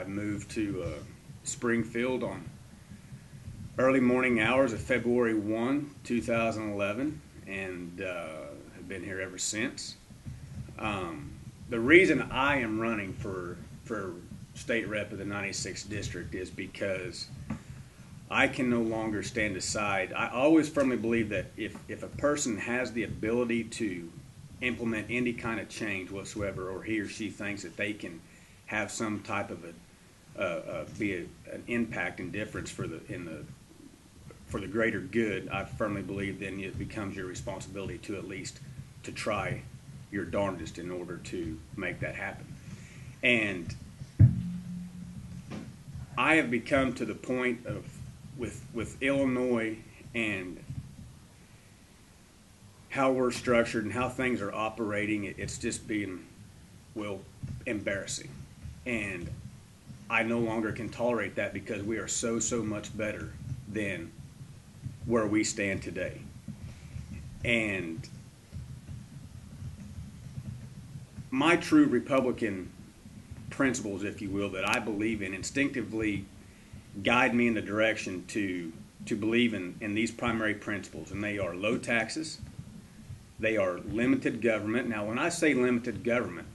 moved to Springfield on early morning hours of February 2011, and have been here ever since. The reason I am running for state rep of the 96th district is because I can no longer stand aside. I always firmly believe that if a person has the ability to implement any kind of change whatsoever, or he or she thinks that they can have some type of an impact and difference for the greater good, I firmly believe then it becomes your responsibility to at least to try your darndest in order to make that happen. And I have become to the point of with Illinois and how we're structured and how things are operating, it's just being, well, embarrassing. And I no longer can tolerate that because we are so much better than where we stand today. And my true Republican principles, if you will, that I believe in instinctively guide me in the direction to believe in these primary principles, and they are low taxes, they are limited government. Now, when I say limited government,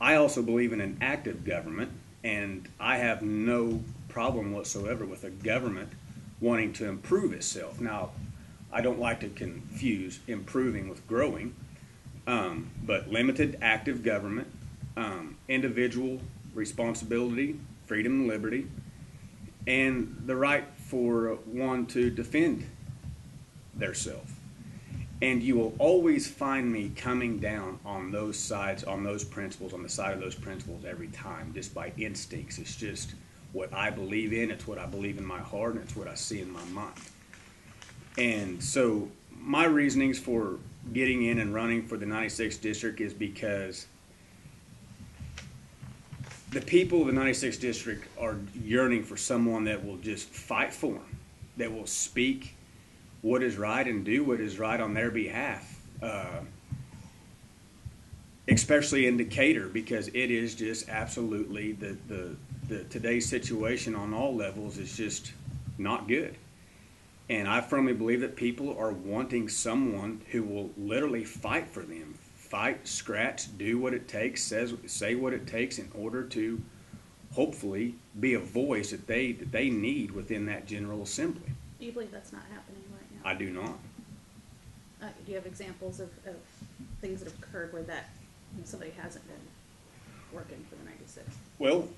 I also believe in an active government, and I have no problem whatsoever with a government wanting to improve itself. Now, I don't like to confuse improving with growing, but limited active government, individual responsibility, freedom and liberty, and the right for one to defend theirself. And you will always find me coming down on those sides, on those principles, on the side of those principles every time, just by instincts. It's just what I believe in, it's what I believe in my heart, and it's what I see in my mind. And so my reasonings for getting in and running for the 96th district is because the people of the 96th district are yearning for someone that will just fight for them, that will speak what is right and do what is right on their behalf, especially in Decatur, because it is just absolutely the today's situation on all levels is just not good. And I firmly believe that people are wanting someone who will literally fight for them. Fight, scratch, do what it takes, say what it takes in order to hopefully be a voice that they need within that General Assembly. Do you believe that's not happening right now? I do not. Do you have examples of things that have occurred where that somebody hasn't been working for the 96? Well,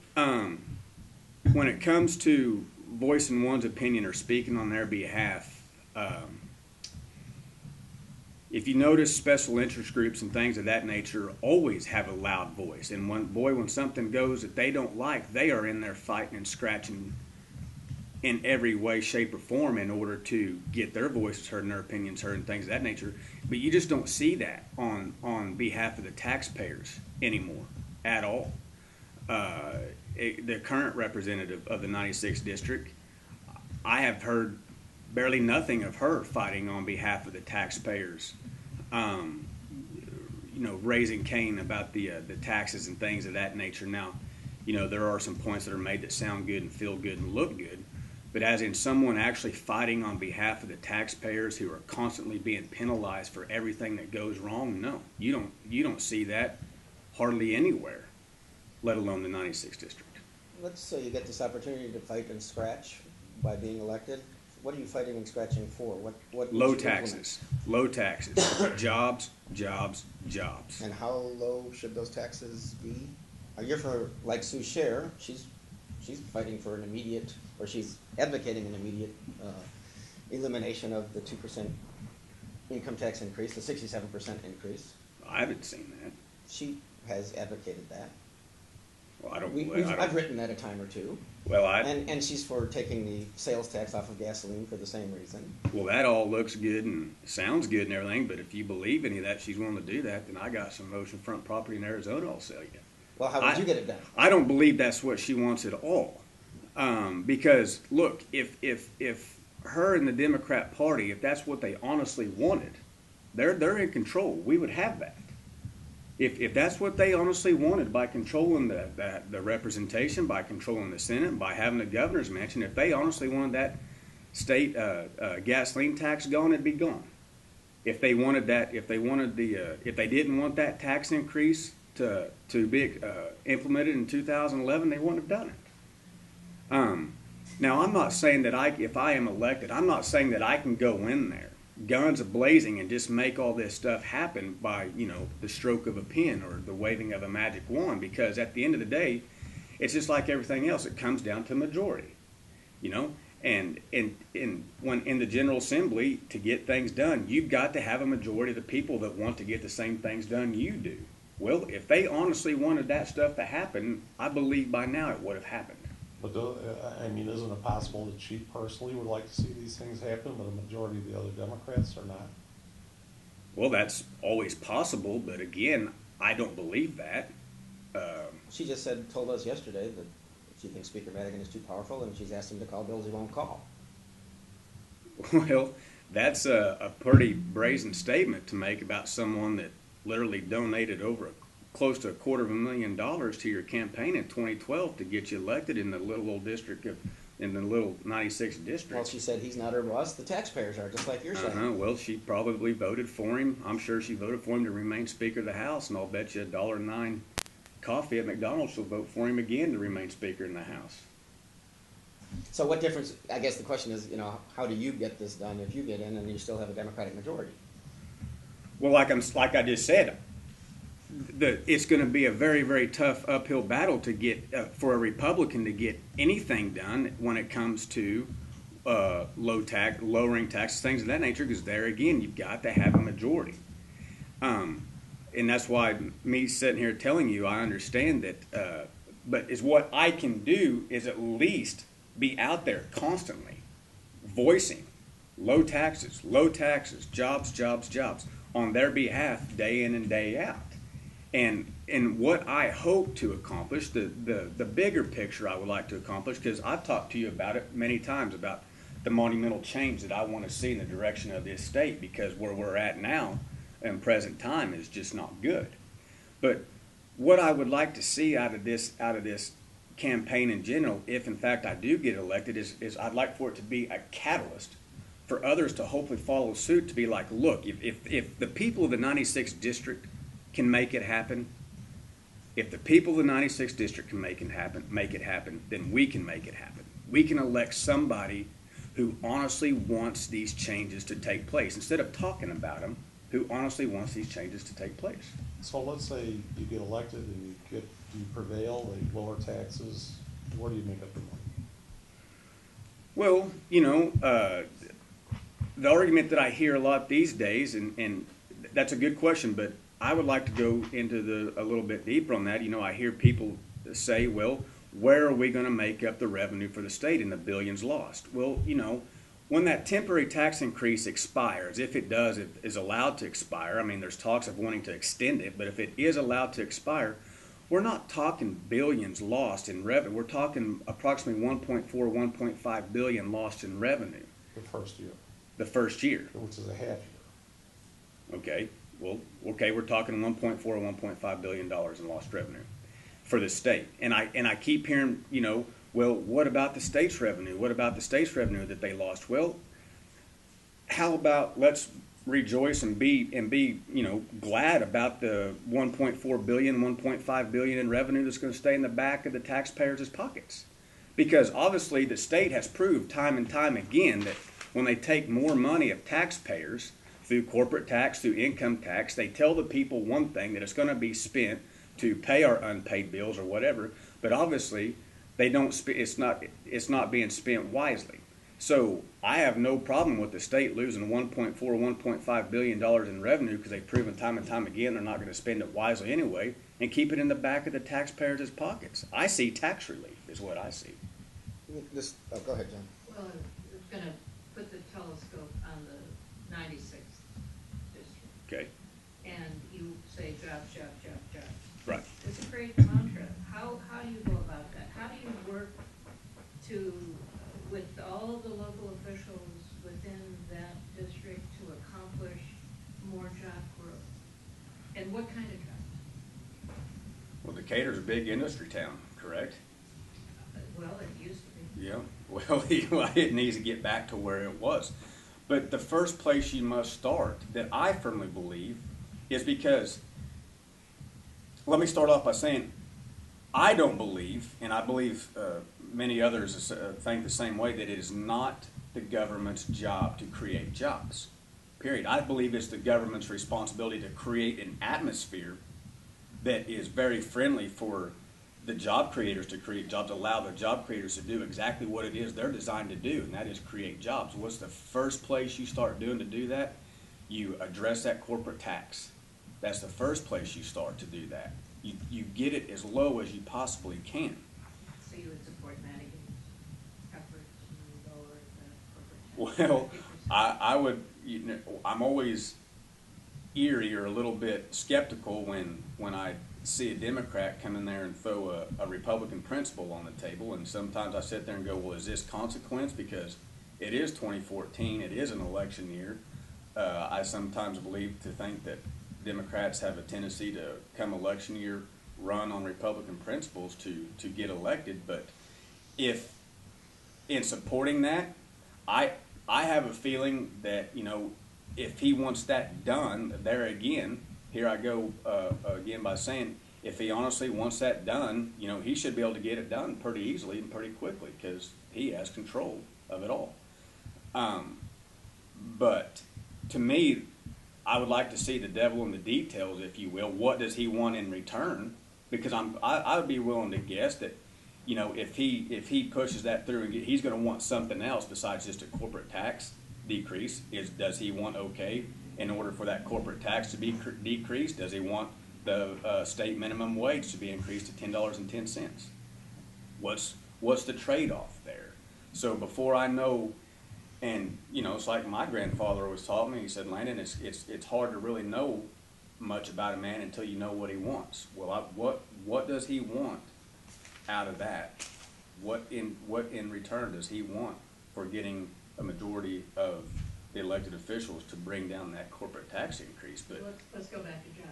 when it comes to voicing one's opinion or speaking on their behalf, if you notice, special interest groups and things of that nature always have a loud voice. And when something goes that they don't like, they are in there fighting and scratching in every way, shape, or form in order to get their voices heard and their opinions heard and things of that nature. But you just don't see that on behalf of the taxpayers anymore at all. The current representative of the 96th district, I have heard barely nothing of her fighting on behalf of the taxpayers, raising Cain about the taxes and things of that nature. Now, there are some points that are made that sound good and feel good and look good, but as in someone actually fighting on behalf of the taxpayers who are constantly being penalized for everything that goes wrong, no, you don't see that hardly anywhere, let alone the 96th district. Let's say you get this opportunity to fight and scratch by being elected. What are you fighting and scratching for? What low taxes, jobs. And how low should those taxes be? You're for, like Sue Scher, she's fighting for an immediate, or she's advocating an immediate elimination of the 2% income tax increase, the 67% increase. I haven't seen that. She has advocated that. Well, I've written that a time or two. Well, and she's for taking the sales tax off of gasoline for the same reason. Well, that all looks good and sounds good and everything, but if you believe any of that, she's willing to do that, then I got some oceanfront property in Arizona I'll sell you. Well, how would you get it done? I don't believe that's what she wants at all. Because, look, if her and the Democrat Party, if that's what they honestly wanted, they're in control. We would have that. If that's what they honestly wanted by controlling the representation, by controlling the Senate, by having the governor's mansion, if they honestly wanted that state gasoline tax gone, it'd be gone. If they wanted that, if they didn't want that tax increase to be implemented in 2011, they wouldn't have done it. Now, I'm not saying that if I am elected, I'm not saying that I can go in there, guns a-blazing, and just make all this stuff happen by, the stroke of a pen or the waving of a magic wand, because at the end of the day, it's just like everything else. It comes down to majority, And when in the General Assembly, to get things done, you've got to have a majority of the people that want to get the same things done you do. Well, if they honestly wanted that stuff to happen, I believe by now it would have happened. But isn't it possible that she personally would like to see these things happen, but a majority of the other Democrats are not? Well, that's always possible, but again, I don't believe that. She just told us yesterday that she thinks Speaker Madigan is too powerful, and she's asked him to call bills he won't call. Well, that's a pretty brazen statement to make about someone that literally donated over close to $250,000 to your campaign in 2012 to get you elected in the little old district in the little 96th district. Well, she said he's not her boss. The taxpayers are, just like you're saying. Well, she probably voted for him. I'm sure she voted for him to remain Speaker of the House, and I'll bet you $1.09 coffee at McDonald's will vote for him again to remain Speaker in the House. So what difference, I guess the question is, how do you get this done if you get in and you still have a Democratic majority? Well, like I just said, it's going to be a very, very tough uphill battle to get for a Republican to get anything done when it comes to lowering taxes, things of that nature, because there again, you've got to have a majority. And that's why me sitting here telling you, I understand that, but is what I can do is at least be out there constantly voicing low taxes, jobs on their behalf day in and day out. And what I hope to accomplish, the bigger picture I would like to accomplish, because I've talked to you about it many times, about the monumental change that I want to see in the direction of this state, because where we're at now in present time is just not good. But what I would like to see out of this campaign in general, if in fact I do get elected, is I'd like for it to be a catalyst for others to hopefully follow suit, to be like, look, if the people of the 96th district can make it happen, if the people of the 96th district can make it happen, then we can make it happen. We can elect somebody who honestly wants these changes to take place, instead of talking about them, who honestly wants these changes to take place. So let's say you get elected and you prevail, they lower taxes. Where do you make up the money? Well, the argument that I hear a lot these days, and that's a good question, but I would like to go into a little bit deeper on that. I hear people say, well, where are we going to make up the revenue for the state in the billions lost? Well, when that temporary tax increase expires, if it does, it is allowed to expire. I mean, there's talks of wanting to extend it, but if it is allowed to expire, we're not talking billions lost in revenue. We're talking approximately 1.5 billion lost in revenue. The first year. The first year. Which is a half year. Okay. Well, we're talking 1.4 or 1.5 billion dollars in lost revenue for the state. And I keep hearing, well, what about the state's revenue? What about the state's revenue that they lost? Well, how about let's rejoice and be glad about the 1.4 billion, 1.5 billion in revenue that's going to stay in the back of the taxpayers' pockets. Because obviously the state has proved time and time again that when they take more money of taxpayers through corporate tax, through income tax, they tell the people one thing, that it's going to be spent to pay our unpaid bills or whatever, but obviously they don't. It's not being spent wisely. So I have no problem with the state losing 1.4, 1.5 billion dollars in revenue, because they've proven time and time again they're not going to spend it wisely anyway, and keep it in the back of the taxpayers' pockets. I see tax relief is what I see. Go ahead, John. Well, it's going to put the telescope on the 96th district. Okay. And you say jobs. Right. It's a great mantra. How do you go about that? How do you work with all of the local officials within that district to accomplish more job growth? And what kind of jobs? Decatur's a big industry town, correct? Well, it used to be. Yeah. Well, it needs to get back to where it was. But the first place you must start, that I firmly believe, is because, let me start off by saying, I don't believe, and I believe many others think the same way, that it is not the government's job to create jobs. Period. I believe it's the government's responsibility to create an atmosphere that is very friendly for the job creators to create jobs, allow the job creators to do exactly what it is they're designed to do, and that is create jobs. What's the first place you start doing to do that? You address that corporate tax. That's the first place you start to do that. You get it as low as you possibly can. So you would support Madigan's effort to lower the corporate tax? Well, I would, I'm always eerie or a little bit skeptical when I see a Democrat come in there and throw a Republican principle on the table, and sometimes I sit there and go, well, is this consequence? Because it is 2014, it is an election year. I sometimes believe to think that Democrats have a tendency to, come election year, run on Republican principles to get elected. But if, in supporting that, I have a feeling that, if he wants that done, there again, here I go again by saying, if he honestly wants that done, he should be able to get it done pretty easily and pretty quickly because he has control of it all. But to me, I would like to see the devil in the details, if you will. What does he want in return? Because I would be willing to guess that, if he pushes that through, and he's going to want something else besides just a corporate tax decrease. Does he want, okay, in order for that corporate tax to be decreased, does he want the state minimum wage to be increased to $10.10? What's the trade-off there? So before I know. And, it's like my grandfather always taught me. He said, Landon, it's hard to really know much about a man until you know what he wants. Well, what does he want out of that? What in return does he want for getting a majority of the elected officials to bring down that corporate tax increase? But let's go back to jobs.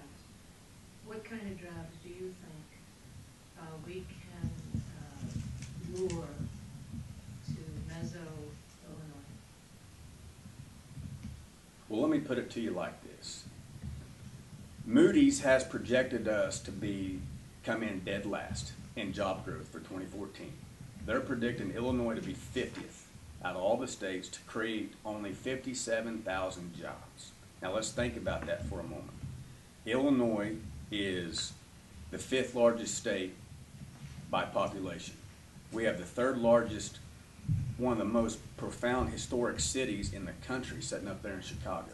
What kind of jobs do you think we can lure to Mezzo, Illinois? Well, let me put it to you like this. Moody's has projected us to come in dead last in job growth for 2014. They're predicting Illinois to be 50th out of all the states to create only 57,000 jobs. Now let's think about that for a moment. Illinois is the 5th largest state by population. We have the 3rd largest, one of the most profound historic cities in the country sitting up there in Chicago.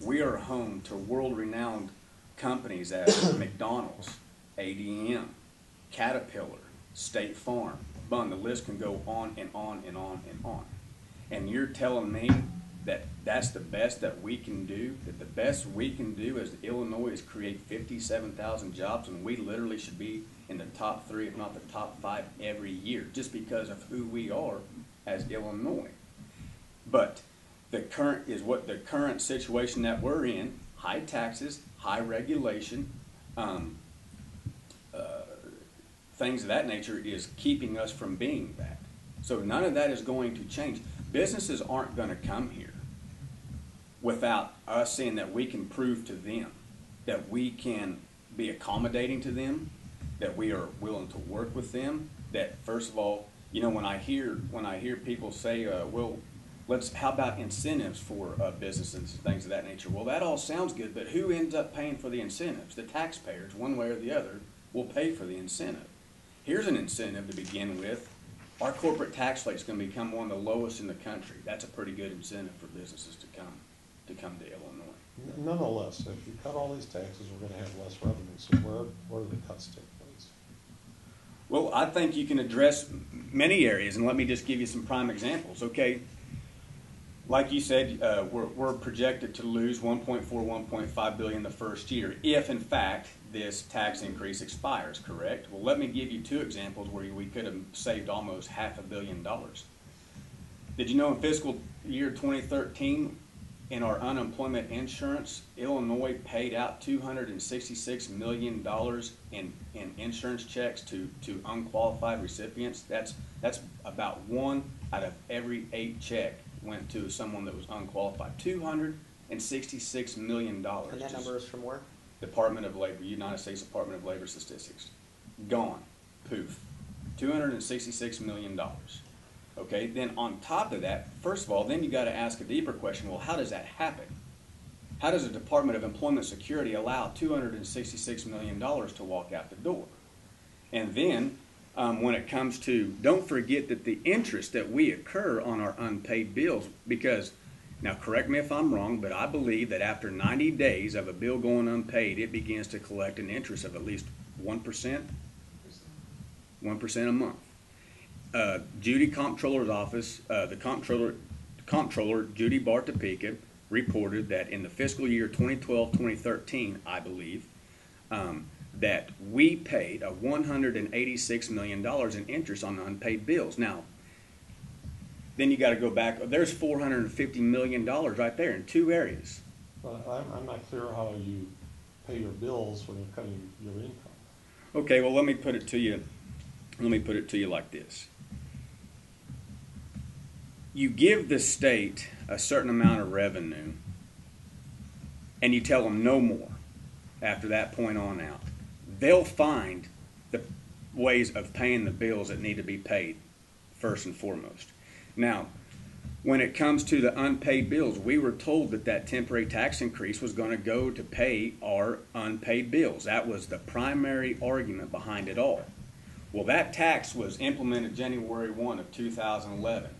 We are home to world-renowned companies as McDonald's, ADM, Caterpillar, State Farm. The list can go on and on and on and on. And you're telling me that that's the best that we can do, that the best we can do as Illinois is create 57,000 jobs, and we literally should be in the top 3, if not the top 5 every year, just because of who we are as Illinois. But the current situation that we're in, high taxes, high regulation, things of that nature, is keeping us from being that. So none of that is going to change. Businesses aren't going to come here without us seeing that we can prove to them that we can be accommodating to them, that we are willing to work with them, that first of all, when I hear people say, well, how about incentives for businesses and things of that nature? Well, that all sounds good, but who ends up paying for the incentives? The taxpayers, one way or the other, will pay for the incentive. Here's an incentive to begin with. Our corporate tax rate is going to become one of the lowest in the country. That's a pretty good incentive for businesses to come to Illinois. Nonetheless, if you cut all these taxes, we're going to have less revenue. So where do the cuts take place? Well, I think you can address many areas, and let me just give you some prime examples. Okay, like you said, we're projected to lose 1.5 billion the first year, if in fact this tax increase expires. Correct? Well, let me give you 2 examples where we could have saved almost $500 million. Did you know in fiscal year 2013, in our unemployment insurance, Illinois paid out $266 million in insurance checks to unqualified recipients. That's about 1 out of every 8 check went to someone that was unqualified. $266 million. And that number is from where? Department of Labor, United States Department of Labor Statistics. Gone. Poof. $266 million. Okay, then on top of that, first of all, then you got to ask a deeper question. Well, how does that happen? How does the Department of Employment Security allow $266 million to walk out the door? And then when it comes to, don't forget that the interest that we incur on our unpaid bills, because, now correct me if I'm wrong, but I believe that after 90 days of a bill going unpaid, it begins to collect an interest of at least 1%, 1% a month. Judy Comptroller's office, the Comptroller Judy Bartopeka reported that in the fiscal year 2012-2013, I believe, that we paid $186 million in interest on unpaid bills. Now, then you got to go back. There's $450 million right there in 2 areas. Well, I'm not clear how you pay your bills when you're cutting your income. Okay, well, let me put it to you. Let me put it to you like this. You give the state a certain amount of revenue, and you tell them no more after that point on out. They'll find the ways of paying the bills that need to be paid first and foremost. Now, when it comes to the unpaid bills, we were told that that temporary tax increase was going to go to pay our unpaid bills. That was the primary argument behind it all. Well, that tax was implemented January 1 of 2011.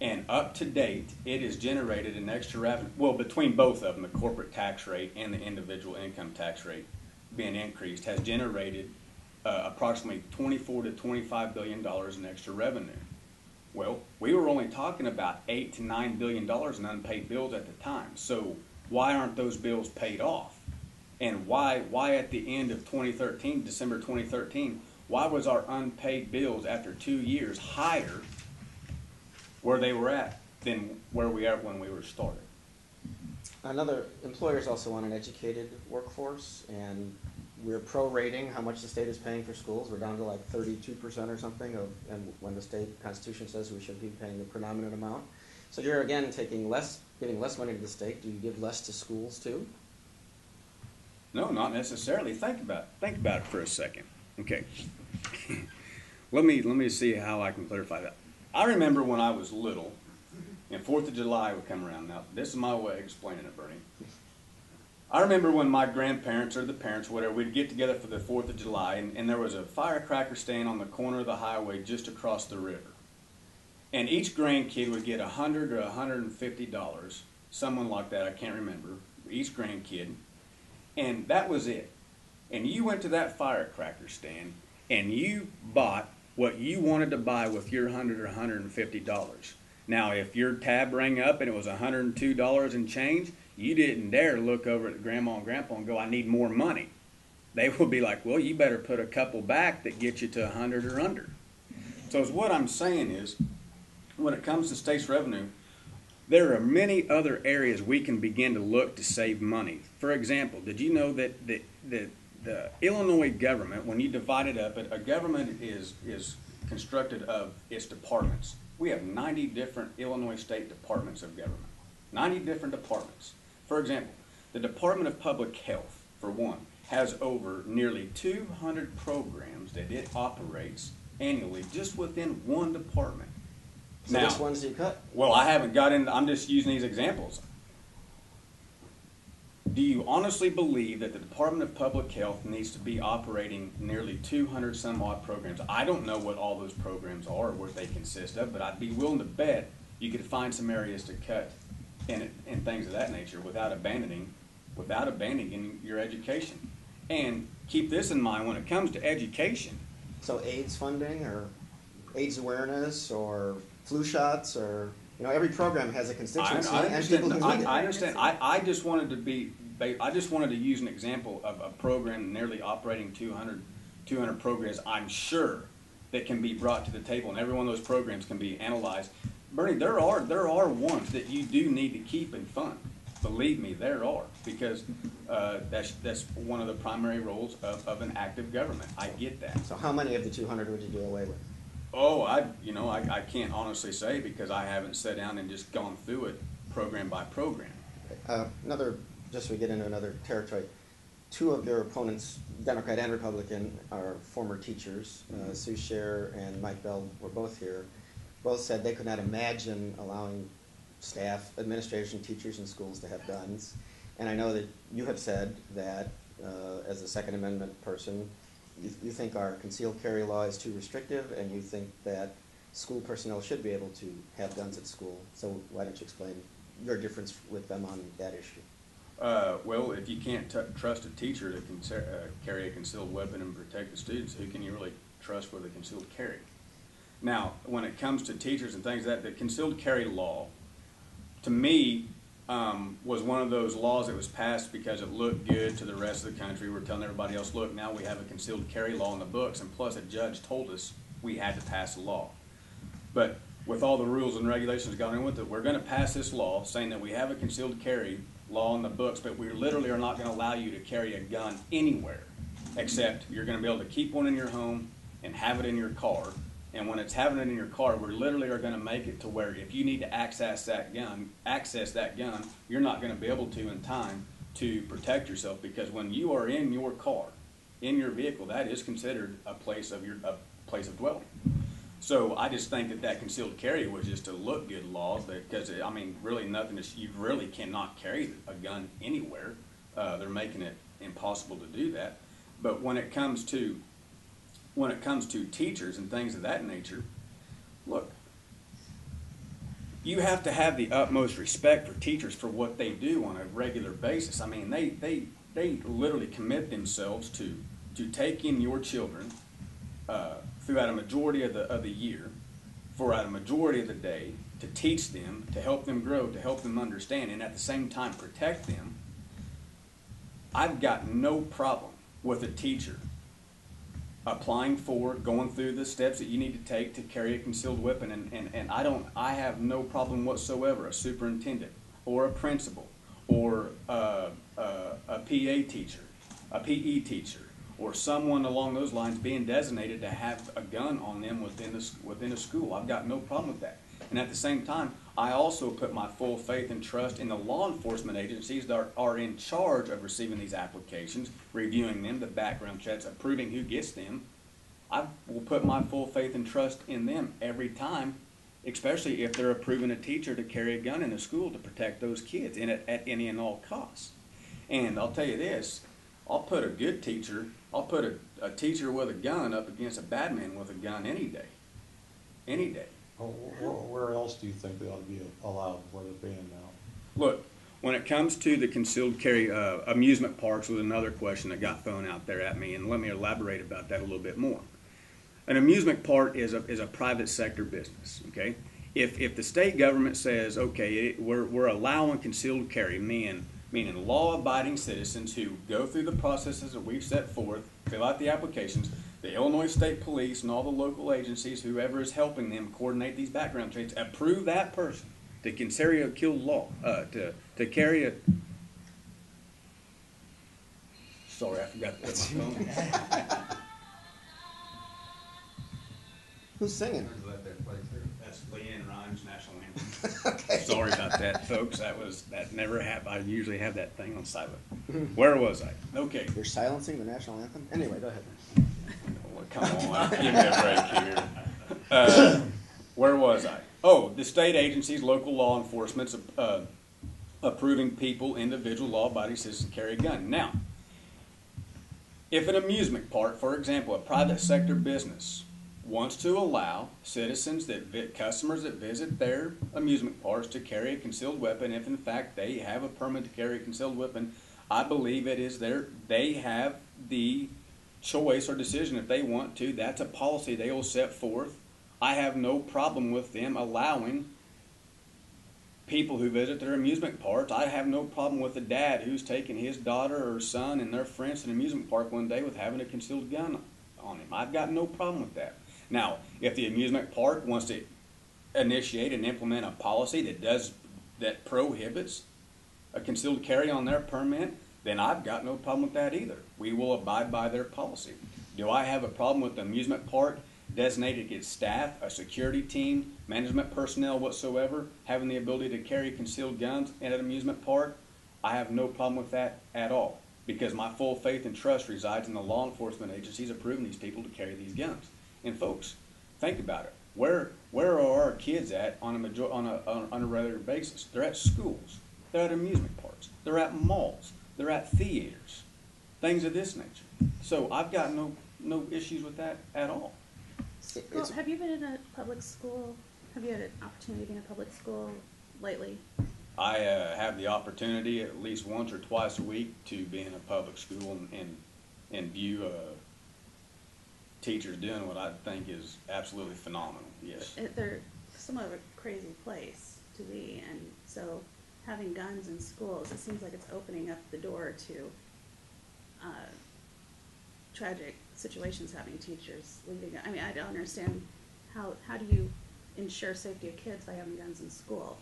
And up to date, it has generated an extra revenue. Well, between both of them, the corporate tax rate and the individual income tax rate being increased, has generated approximately $24 to $25 billion in extra revenue. Well, we were only talking about $8 to $9 billion in unpaid bills at the time. So why aren't those bills paid off? And why at the end of 2013, December 2013, why was our unpaid bills after 2 years higher where they were at than where we are when we were started? Another, employers also want an educated workforce, and we're prorating how much the state is paying for schools. We're down to like 32% or something of, and when the state constitution says we should be paying the predominant amount. So you're again taking less, giving less money to the state. Do you give less to schools too? No, not necessarily. Think about it for a second. Okay. let me see how I can clarify that. I remember when I was little, and 4th of July would come around. Now, this is my way of explaining it, Bernie. I remember when my grandparents or the parents, whatever, we'd get together for the 4th of July, and there was a firecracker stand on the corner of the highway just across the river. And each grandkid would get $100 or $150, someone like that, I can't remember, each grandkid, and that was it. And you went to that firecracker stand, and you bought what you wanted to buy with your $100 or $150. Now, if your tab rang up and it was $102 and change, you didn't dare look over at Grandma and Grandpa and go, I need more money. They would be like, well, you better put a couple back that get you to 100 or under. So what I'm saying is, when it comes to state's revenue, there are many other areas we can begin to look to save money. For example, did you know that the Illinois government, when you divide it up, a government is constructed of its departments. We have 90 different Illinois state departments of government. 90 different departments. For example, the Department of Public Health, for one, has over nearly 200 programs that it operates annually just within one department. So now, which ones do you cut? Well, I haven't got into, I'm just using these examples. Do you honestly believe that the Department of Public Health needs to be operating nearly 200 some odd programs? I don't know what all those programs are or what they consist of, but I'd be willing to bet you could find some areas to cut and things of that nature without abandoning your education. And keep this in mind when it comes to education. So AIDS funding or AIDS awareness or flu shots or, you know, every program has a constituency and people who need it. I understand. I just wanted to use an example of a program nearly operating 200 programs. I'm sure that can be brought to the table, and every one of those programs can be analyzed. Bernie, there are ones that you do need to keep and fund. Believe me, there are, because that's one of the primary roles of an active government. I get that. So how many of the 200 would you do away with? Oh, I can't honestly say, because I haven't sat down and just gone through it program by program. Just so we get into another territory, two of your opponents, Democrat and Republican, are former teachers. Sue Scher and Mike Bell were both here. Both said they could not imagine allowing staff, administration, teachers in schools to have guns. And I know that you have said that, as a Second Amendment person, you think our concealed carry law is too restrictive, and you think that school personnel should be able to have guns at school. So why don't you explain your difference with them on that issue? Well, if you can't trust a teacher to carry a concealed weapon and protect the students, who can you really trust with a concealed carry? Now, when it comes to teachers and things like that, the concealed carry law, to me, was one of those laws that was passed because it looked good to the rest of the country. We're telling everybody else, look, now we have a concealed carry law in the books, and plus a judge told us we had to pass a law. But with all the rules and regulations going in with it, we're going to pass this law saying that we have a concealed carry law in the books, but we literally are not going to allow you to carry a gun anywhere, except you're going to be able to keep one in your home and have it in your car. And when it's having it in your car, we literally are going to make it to where if you need to access that gun, you're not going to be able to in time to protect yourself, because when you are in your car, in your vehicle, that is considered a place of dwelling. So I just think that concealed carry was just a look good law, because I mean, really nothing. You really cannot carry a gun anywhere. They're making it impossible to do that. But when it comes to teachers and things of that nature, look, you have to have the utmost respect for teachers for what they do on a regular basis. I mean, they literally commit themselves to taking your children throughout a majority of the year, for a majority of the day, to teach them, to help them grow, to help them understand, and at the same time protect them. I've got no problem with a teacher applying for, going through the steps that you need to take to carry a concealed weapon, and I have no problem whatsoever, a superintendent or a principal or a PA teacher, a PE teacher, or someone along those lines being designated to have a gun on them within a school. I've got no problem with that. And at the same time, I also put my full faith and trust in the law enforcement agencies that are in charge of receiving these applications, reviewing them, the background checks, approving who gets them. I will put my full faith and trust in them every time, especially if they're approving a teacher to carry a gun in a school to protect those kids at any and all costs. And I'll tell you this, I'll put a good teacher, I'll put a teacher with a gun up against a bad man with a gun any day. Any day. Where else do you think they ought to be allowed where they're banned now? Look, when it comes to the concealed carry, amusement parks was another question that got thrown out there at me, and let me elaborate about that a little bit more. An amusement park is a private sector business, okay? If the state government says, okay, we're allowing concealed carry, meaning law-abiding citizens who go through the processes that we've set forth, fill out the applications, the Illinois State Police and all the local agencies, whoever is helping them coordinate these background checks, approve that person to carry a to carry a. Sorry, I forgot to put my phone. Who's singing? That's Leanne Rhymes' national anthem. Okay. Sorry about that, folks. That never happened. I usually have that thing on silent. Where was I? Okay. You're silencing the national anthem? Anyway, go ahead. Come on, give me a break here. Where was I? Oh, the state agencies, local law enforcement's approving people, individual law-abiding citizens carry a gun. Now, if an amusement park, for example, a private sector business, wants to allow citizens customers that visit their amusement parks to carry a concealed weapon, if in fact they have a permit to carry a concealed weapon, I believe it is they have the choice or decision if they want to. That's a policy they will set forth. I have no problem with them allowing people who visit their amusement parks. I have no problem with a dad who's taking his daughter or son and their friends to an amusement park one day with having a concealed gun on him. I've got no problem with that. Now, if the amusement park wants to initiate and implement a policy that prohibits a concealed carry on their permit, then I've got no problem with that either. We will abide by their policy. Do I have a problem with the amusement park designated its staff, a security team, management personnel whatsoever, having the ability to carry concealed guns at an amusement park? I have no problem with that at all, because my full faith and trust resides in the law enforcement agencies approving these people to carry these guns. And folks, think about it. Where are our kids at on a regular basis? They're at schools. They're at amusement parks. They're at malls. They're at theaters. Things of this nature. So I've got no issues with that at all. Well, have you been in a public school? Have you had an opportunity to be in a public school lately? I have the opportunity at least once or twice a week to be in a public school and view teachers doing what I think is absolutely phenomenal. Yes. They're somewhat of a crazy place to be, and so having guns in schools, it seems like it's opening up the door to tragic situations, having teachers leaving. I mean, I don't understand how do you ensure safety of kids by having guns in school?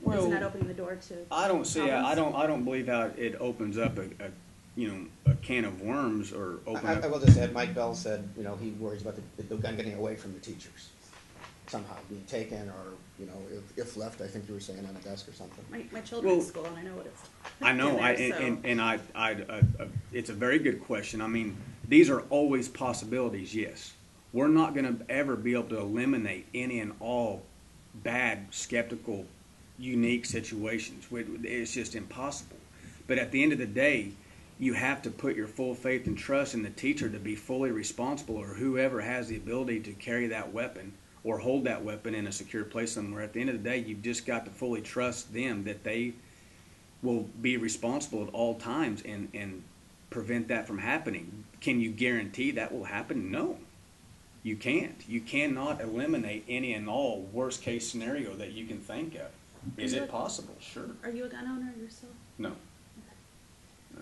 Well, isn't that opening the door to? I don't see. I problems? don't believe how it opens up a can of worms or open. I will just add, Mike Bell said, he worries about the gun getting away from the teachers, somehow being taken, or if left. I think you were saying on a desk or something. My children in school, and I know what it's. I know. It's a very good question. I mean, these are always possibilities. Yes, we're not going to ever be able to eliminate any and all bad, skeptical, unique situations. It's just impossible. But at the end of the day, you have to put your full faith and trust in the teacher to be fully responsible, or whoever has the ability to carry that weapon or hold that weapon in a secure place somewhere. At the end of the day, you've just got to fully trust them that they will be responsible at all times and prevent that from happening. Can you guarantee that will happen? No. You can't. You cannot eliminate any and all worst case scenario that you can think of. Is it possible? Sure. Are you a gun owner yourself? No. Okay. No.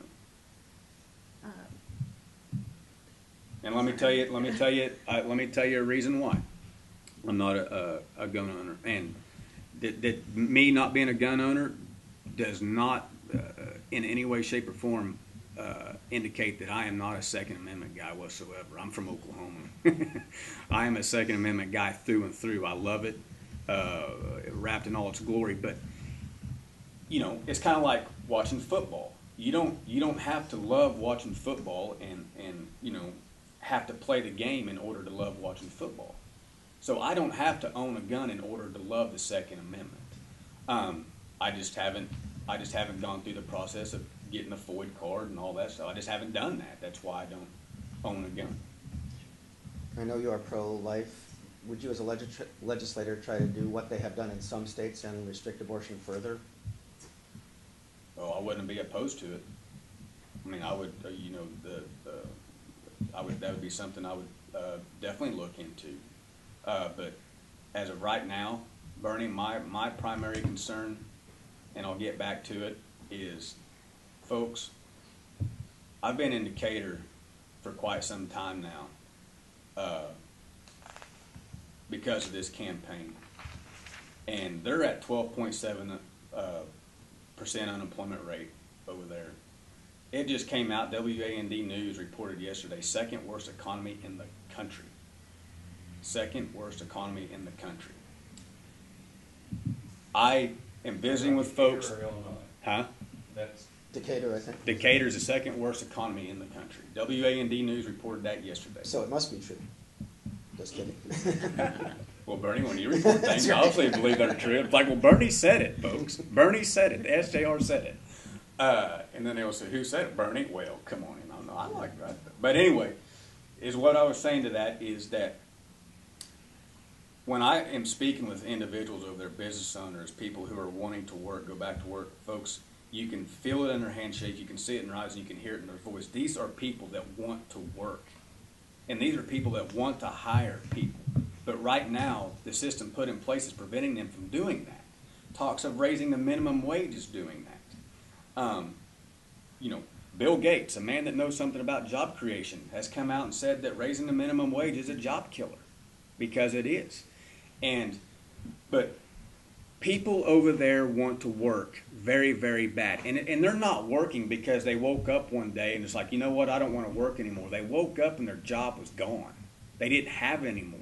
And let me tell you a reason why I'm not a gun owner. And that me not being a gun owner does not in any way, shape, or form indicate that I am not a Second Amendment guy whatsoever. I'm from Oklahoma. I am a Second Amendment guy through and through. I love it, wrapped in all its glory. But it's kind of like watching football. You don't have to love watching football and have to play the game in order to love watching football. So I don't have to own a gun in order to love the Second Amendment. I just haven't gone through the process of getting a FOID card and all that stuff. I just haven't done that. That's why I don't own a gun. I know you are pro-life. Would you as a legislator try to do what they have done in some states and restrict abortion further? Oh, I wouldn't be opposed to it. I mean, I would, that would be something I would definitely look into. But as of right now, Bernie, my primary concern, and I'll get back to it, is, folks, I've been in Decatur for quite some time now because of this campaign. And they're at 12.7% unemployment rate over there. It just came out, WAND News reported yesterday, second worst economy in the country. Second worst economy in the country. I am visiting with folks. Decatur or Illinois? Huh? That's Decatur, I think. Decatur is the second worst economy in the country. WAND News reported that yesterday. So it must be true. Just kidding. Well, Bernie, when you report things, I obviously believe they're true. It's like, well, Bernie said it, folks. Bernie said it. The SJR said it. And then they will say, who said it? Bernie? Well, come on. I like that. But anyway, is what I was saying to that is that when I am speaking with individuals over there, business owners, people who are wanting to work, go back to work, folks, you can feel it in their handshake, you can see it in their eyes, and you can hear it in their voice. These are people that want to work. And these are people that want to hire people. But right now, the system put in place is preventing them from doing that. Talks of raising the minimum wage is doing that. Bill Gates, a man that knows something about job creation, has come out and said that raising the minimum wage is a job killer, because it is. But people over there want to work very, very bad. And they're not working because they woke up one day and it's like, you know what, I don't want to work anymore. They woke up and their job was gone. They didn't have it anymore.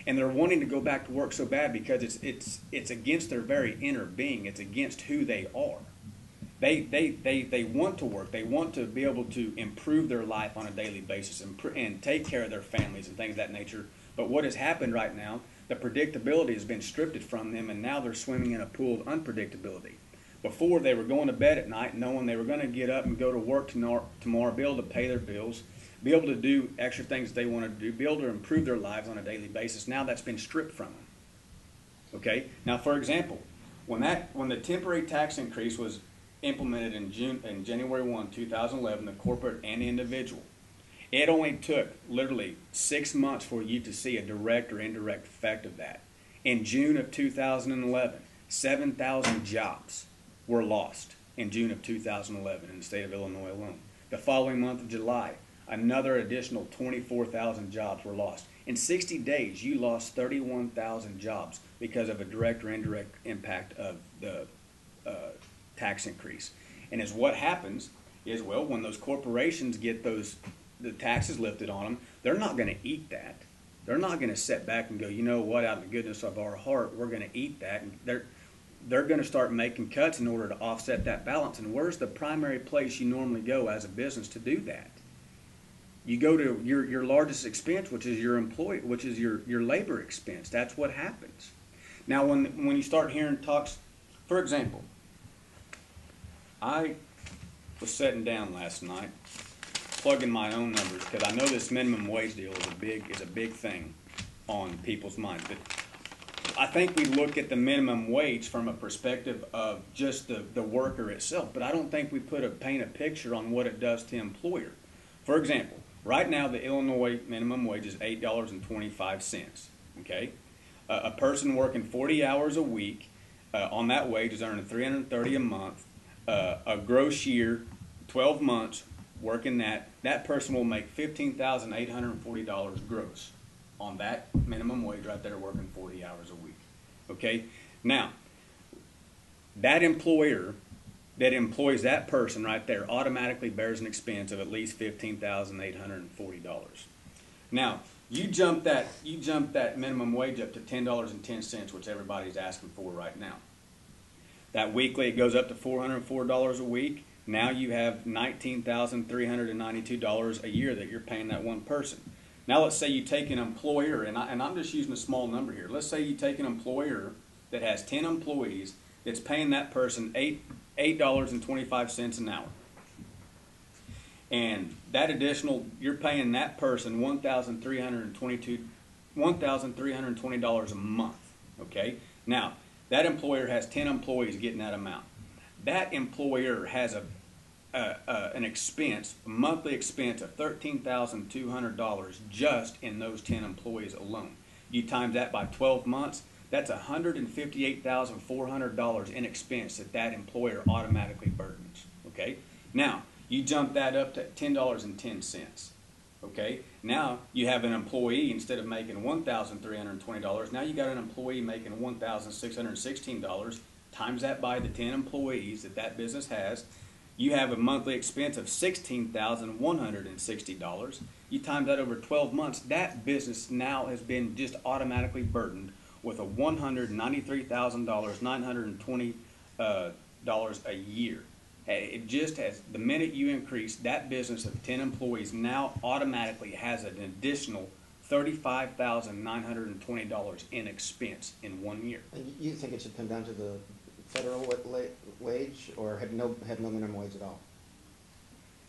And they're wanting to go back to work so bad because it's against their very inner being. It's against who they are. They want to work. They want to be able to improve their life on a daily basis and take care of their families and things of that nature. But what has happened right now, the predictability has been stripped from them, and now they're swimming in a pool of unpredictability. Before, they were going to bed at night knowing they were going to get up and go to work tomorrow, be able to pay their bills, be able to do extra things they wanted to do, be able to improve their lives on a daily basis. Now that's been stripped from them. Okay? Now, for example, when the temporary tax increase was implemented in January 1, 2011, the corporate and individual, it only took literally 6 months for you to see a direct or indirect effect of that. In June of 2011, 7,000 jobs were lost in June of 2011 in the state of Illinois alone. The following month of July, another additional 24,000 jobs were lost. In 60 days, you lost 31,000 jobs because of a direct or indirect impact of the tax increase. And as what happens is, well, when those corporations get the taxes lifted on them, they're not going to eat that. They're not going to sit back and go, you know what, out of the goodness of our heart, we're going to eat that. And they're going to start making cuts in order to offset that balance. And where's the primary place you normally go as a business to do that? You go to your largest expense, which is your employee, which is your labor expense. That's what happens. Now, when you start hearing talks, for example, I was sitting down last night, plugging my own numbers, because I know this minimum wage deal is a big thing on people's minds. But I think we look at the minimum wage from a perspective of just the worker itself, but I don't think we paint a picture on what it does to the employer. For example, right now the Illinois minimum wage is $8.25. Okay, a person working 40 hours a week on that wage is earning $330 a month. A gross year, 12 months working that person will make $15,840 gross on that minimum wage right there, working 40 hours a week. Okay, now that employer that employs that person right there automatically bears an expense of at least $15,840. Now you jump that minimum wage up to $10.10, which everybody's asking for right now. That weekly, it goes up to $404 a week. Now you have $19,392 a year that you're paying that one person. Now let's say you take an employer, and I'm just using a small number here. Let's say you take an employer that has 10 employees that's paying that person $8.25 an hour. And that additional, you're paying that person $1,320 a month. Okay? Now, that employer has 10 employees getting that amount. That employer has an expense, a monthly expense of $13,200 just in those 10 employees alone. You times that by 12 months, that's $158,400 in expense that employer automatically burdens. Okay? Now, you jump that up to $10.10. Okay? Now you have an employee, instead of making $1,320, now you got an employee making $1,616. Times that by the 10 employees that business has, you have a monthly expense of $16,160. You times that over 12 months, that business now has been just automatically burdened with a $193,920 a year. It just has, the minute you increase that business of 10 employees, now automatically has an additional $35,920 in expense in 1 year. And you think it should come down to the federal wage, or have no minimum wage at all?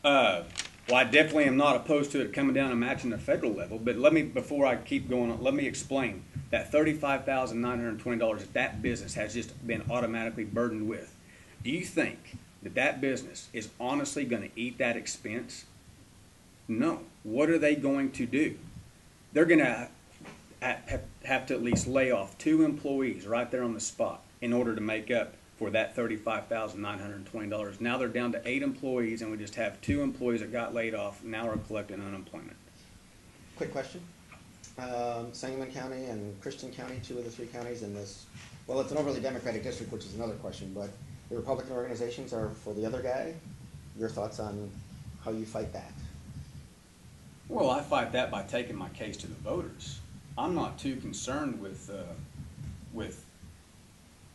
Well, I definitely am not opposed to it coming down and matching the federal level, but before I keep going on, let me explain that $35,920 that business has just been automatically burdened with. Do you think that business is honestly going to eat that expense? No. What are they going to do? They're going to have to at least lay off 2 employees right there on the spot in order to make up for that $35,920. Now they're down to 8 employees, and we just have 2 employees that got laid off. Now we're collecting unemployment. Quick question. Sangamon County and Christian County, two of the three counties in this, well, it's an overly Democratic district, which is another question, but the Republican organizations are for the other guy. Your thoughts on how you fight that? Well, I fight that by taking my case to the voters. I'm not too concerned with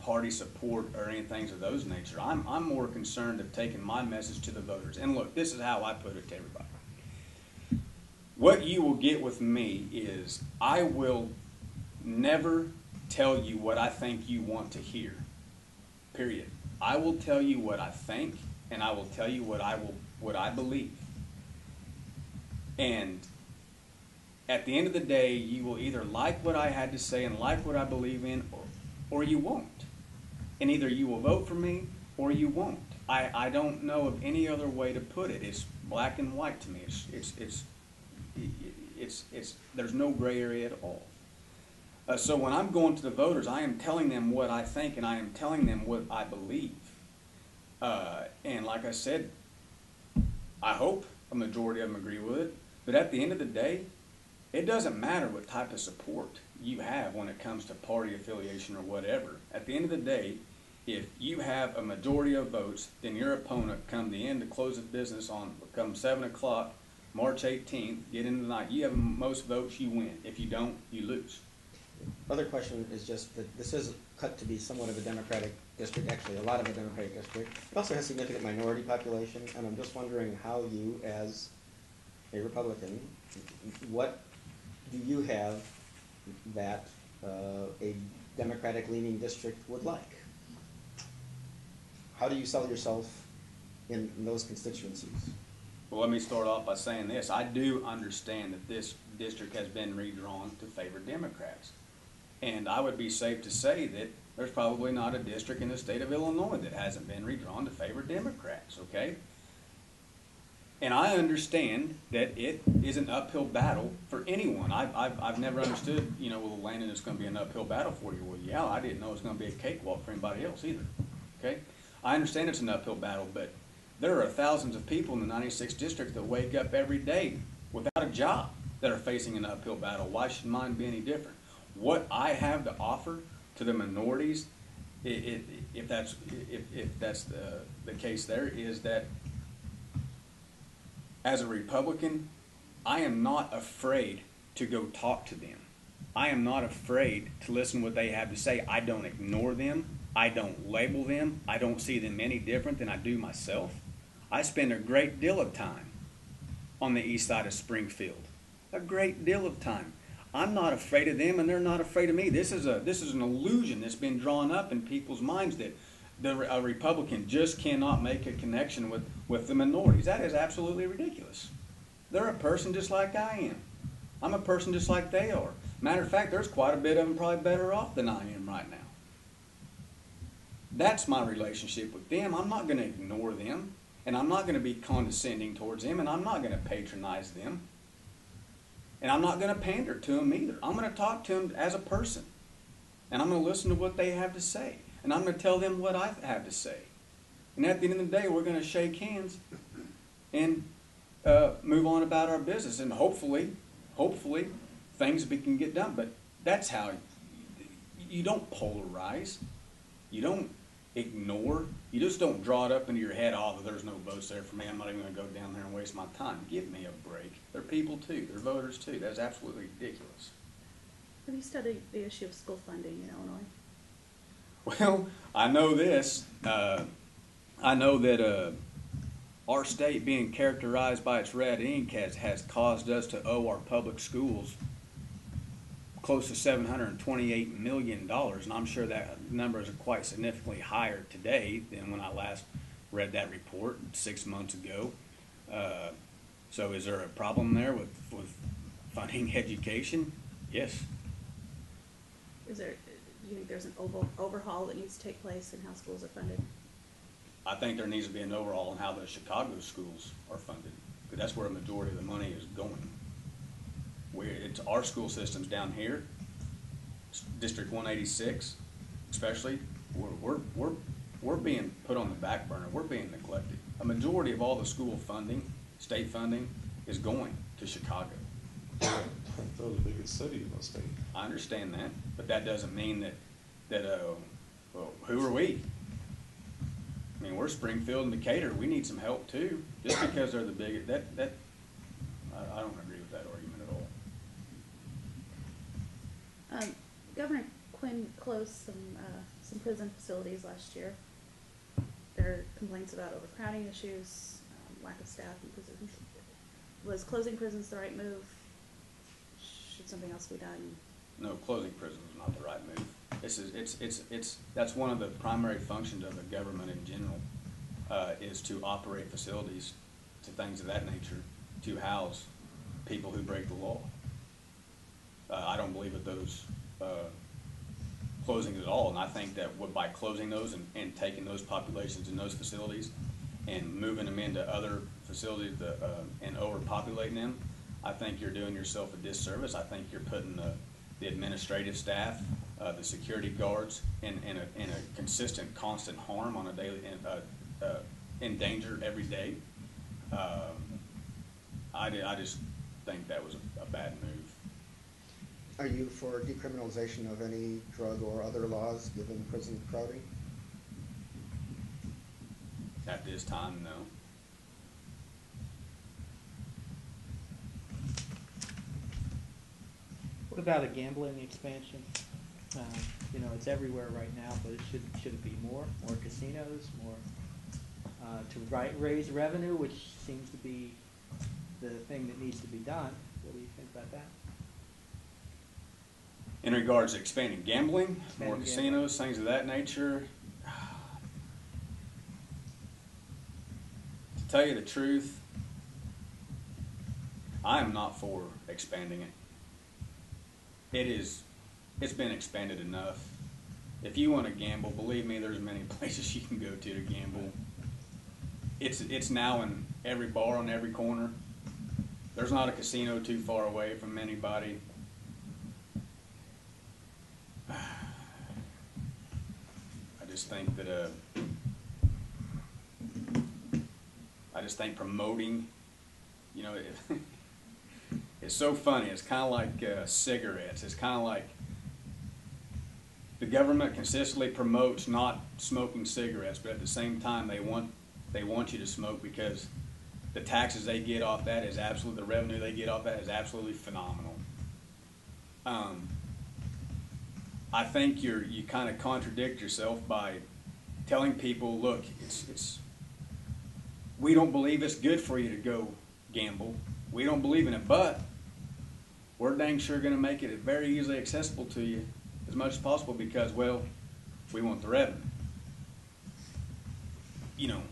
party support or anything of those nature. I'm more concerned of taking my message to the voters. And look, this is how I put it to everybody. What you will get with me is I will never tell you what I think you want to hear. Period. I will tell you what I think, and I will tell you what I believe. And at the end of the day, you will either like what I had to say and like what I believe in, or you won't. And either you will vote for me or you won't. I don't know of any other way to put it. It's black and white to me. It's there's no gray area at all. So when I'm going to the voters, I am telling them what I think and I am telling them what I believe. And like I said, I hope a majority of them agree with it. But at the end of the day, it doesn't matter what type of support you have when it comes to party affiliation or whatever. At the end of the day, if you have a majority of votes, then your opponent come the end to close of business on come 7 o'clock, March 18th, get into the night. You have the most votes, you win. If you don't, you lose. Other question is just that this is cut to be somewhat of a Democratic district, actually a lot of a Democratic district. It also has significant minority population, and I'm just wondering how you, as a Republican, what do you have that a Democratic-leaning district would like? How do you sell yourself in those constituencies? Well, let me start off by saying this. I do understand that this district has been redrawn to favor Democrats. And I would be safe to say that there's probably not a district in the state of Illinois that hasn't been redrawn to favor Democrats, okay? And I understand that it is an uphill battle for anyone. I've never understood, well, Landon, it's going to be an uphill battle for you. Well, yeah, I didn't know it was going to be a cakewalk for anybody else either, okay? I understand it's an uphill battle, but there are thousands of people in the 96th district that wake up every day without a job that are facing an uphill battle. Why should mine be any different? What I have to offer to the minorities, if that's the case there, is that as a Republican, I am not afraid to go talk to them. I am not afraid to listen to what they have to say. I don't ignore them. I don't label them. I don't see them any different than I do myself. I spend a great deal of time on the east side of Springfield. A great deal of time. I'm not afraid of them, and they're not afraid of me. This is an illusion that's been drawn up in people's minds that a Republican just cannot make a connection with the minorities. That is absolutely ridiculous. They're a person just like I am. I'm a person just like they are. Matter of fact, there's quite a bit of them probably better off than I am right now. That's my relationship with them. I'm not going to ignore them, and I'm not going to be condescending towards them, and I'm not going to patronize them. And I'm not going to pander to them either. I'm going to talk to them as a person. And I'm going to listen to what they have to say. And I'm going to tell them what I have to say. And at the end of the day, we're going to shake hands and move on about our business. And hopefully, things can get done. But that's how you don't polarize. You don't ignore. You just don't draw it up into your head, oh, there's no votes there for me. I'm not even going to go down there and waste my time. Give me a break. They're people too. They're voters too. That's absolutely ridiculous. Have you studied the issue of school funding in Illinois? Well, I know this. I know that our state being characterized by its red ink has caused us to owe our public schools close to $728 million, and I'm sure that numbers are quite significantly higher today than when I last read that report 6 months ago. So is there a problem there with funding education? Yes. Do you think there's an overhaul that needs to take place in how schools are funded? I think there needs to be an overhaul in how the Chicago schools are funded, because that's where a majority of the money is going. It's our school systems down here, District 186 especially, we're being put on the back burner. We're being neglected. A majority of all the school funding, state funding, is going to Chicago. think they're the biggest city in the state. I understand that, but that doesn't mean well, who are we? I mean, we're Springfield and Decatur. We need some help too. Just because they're the biggest, I don't agree with that argument at all. Governor Quinn closed some prison facilities last year. There are complaints about overcrowding issues, lack of staff in prisons. Was closing prisons the right move? Should something else be done? No, closing prisons is not the right move. That's one of the primary functions of the government in general, is to operate facilities, to things of that nature, to house people who break the law. I don't believe in those closings at all, and I think that by closing those and taking those populations in those facilities and moving them into other facilities and overpopulating them, I think you're doing yourself a disservice. I think you're putting the administrative staff, the security guards in a consistent, constant harm on a daily, in danger every day. I just think that was a bad move. Are you for decriminalization of any drug or other laws given prison crowding? At this time, no. What about a gambling expansion? You know, it's everywhere right now, but should it be more casinos, more to raise revenue, which seems to be the thing that needs to be done. What do you think about that? In regards to expanding gambling, more Expanding casinos, things of that nature, to tell you the truth, I am not for expanding it. It's been expanded enough. If you want to gamble, believe me, there's many places you can go to gamble. It's now in every bar on every corner. There's not a casino too far away from anybody. I just think promoting, you know, it's so funny. It's kind of like cigarettes. It's kind of like the government consistently promotes not smoking cigarettes, but at the same time they want you to smoke because the taxes they get off that is absolutely, the revenue they get off that is absolutely phenomenal. I think you kind of contradict yourself by telling people, look, we don't believe it's good for you to go gamble. We don't believe in it, but we're dang sure going to make it very easily accessible to you as much as possible because, well, we want the revenue. You know,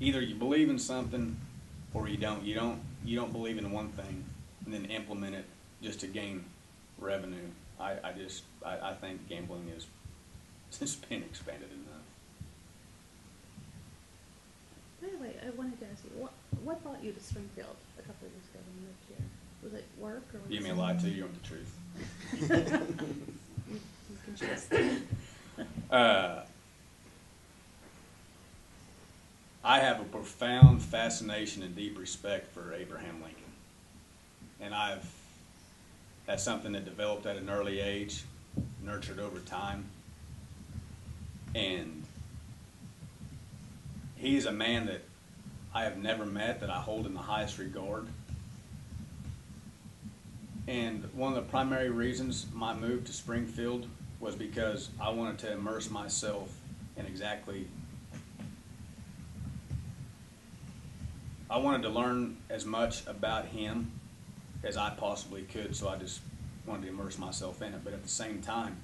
either you believe in something or you don't. You don't believe in one thing and then implement it just to gain revenue. I think gambling is just been expanded enough. By the way, I wanted to ask you, what brought you to Springfield a couple of years ago when you moved here? Was it work or was You may it lie to you, you want the truth. you can choose. I have a profound fascination and deep respect for Abraham Lincoln. And that's something that developed at an early age, nurtured over time. And he is a man that I have never met, that I hold in the highest regard. And one of the primary reasons my move to Springfield was because I wanted to immerse myself in I wanted to learn as much about him as I possibly could, so I just wanted to immerse myself in it. But at the same time,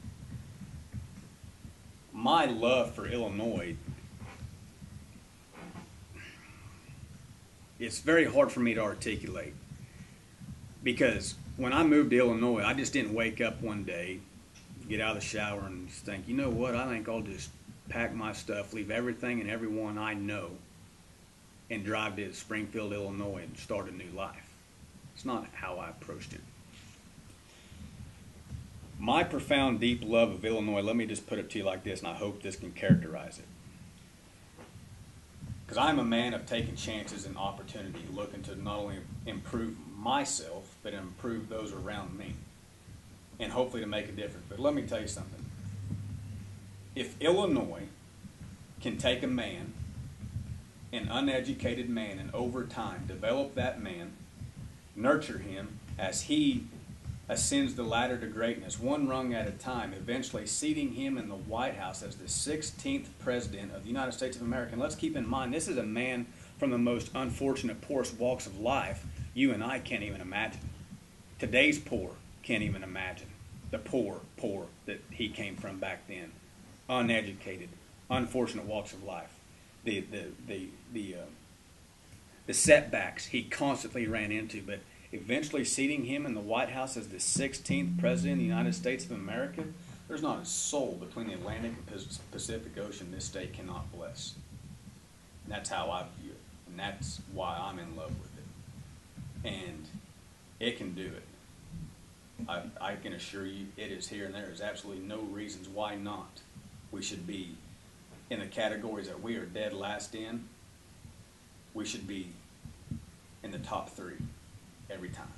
my love for Illinois, it's very hard for me to articulate. Because when I moved to Illinois, I just didn't wake up one day, get out of the shower and just think, you know what, I think I'll just pack my stuff, leave everything and everyone I know, and drive to Springfield, Illinois, and start a new life. It's not how I approached it. My profound, deep love of Illinois, let me just put it to you like this, and I hope this can characterize it. Because I'm a man of taking chances and opportunity, looking to not only improve myself, but improve those around me, and hopefully to make a difference. But let me tell you something. If Illinois can take a man, an uneducated man, and over time develop that man, nurture him as he ascends the ladder to greatness, one rung at a time, eventually seating him in the White House as the 16th president of the United States of America. And let's keep in mind, this is a man from the most unfortunate, poorest walks of life you and I can't even imagine. Today's poor can't even imagine the poor that he came from back then. Uneducated, unfortunate walks of life. The setbacks he constantly ran into, but eventually seating him in the White House as the 16th president of the United States of America, there's not a soul between the Atlantic and Pacific Ocean this state cannot bless. And that's how I view it. And that's why I'm in love with it. And it can do it. I can assure you it is here, and there is absolutely no reasons why not. We should be in the categories that we are dead last in. We should be in the top 3 every time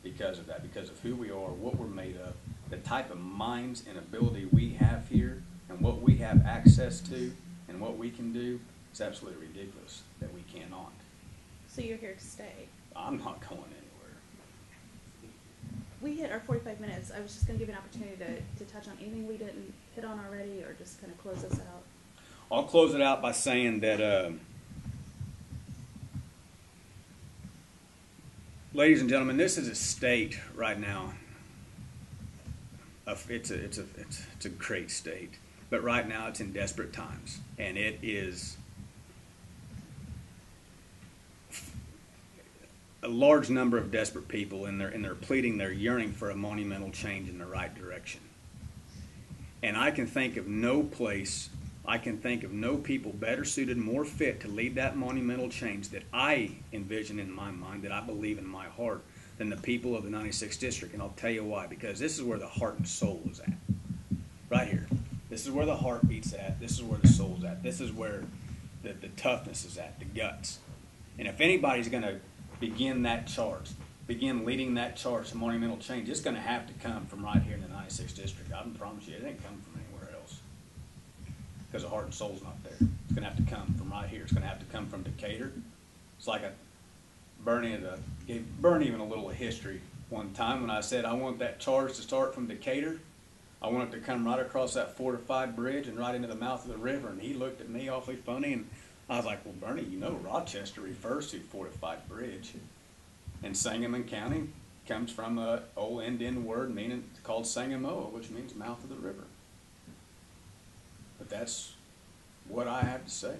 because of that, because of who we are, what we're made of, the type of minds and ability we have here, and what we have access to, and what we can do. It's absolutely ridiculous that we cannot. So you're here to stay? I'm not going anywhere. We hit our 45 minutes. I was just going to give you an opportunity to touch on anything we didn't hit on already, or just kind of close us out. I'll close it out by saying that ladies and gentlemen, this is a state right now. It's a great state, but right now it's in desperate times, and it is a large number of desperate people, and they're pleading, they're yearning for a monumental change in the right direction. And I can think of no place, I can think of no people better suited, more fit to lead that monumental change that I envision in my mind, that I believe in my heart, than the people of the 96th District. And I'll tell you why. Because this is where the heart and soul is at. Right here. This is where the heart beats at. This is where the soul's at. This is where the toughness is at, the guts. And if anybody's going to begin that charge, begin leading that charge to monumental change, it's going to have to come from right here in the 96th District. I can promise you it ain't coming from anywhere else. Because the heart and soul's not there. It's going to have to come from right here. It's going to have to come from Decatur. It's like gave Bernie even a little history one time when I said I want that charge to start from Decatur. I want it to come right across that fortified bridge and right into the mouth of the river. And he looked at me awfully funny, and I was like, well, Bernie, you know Rochester refers to fortified bridge. And Sangamon County comes from an old Indian word called Sangamoa, which means mouth of the river. But that's what I have to say.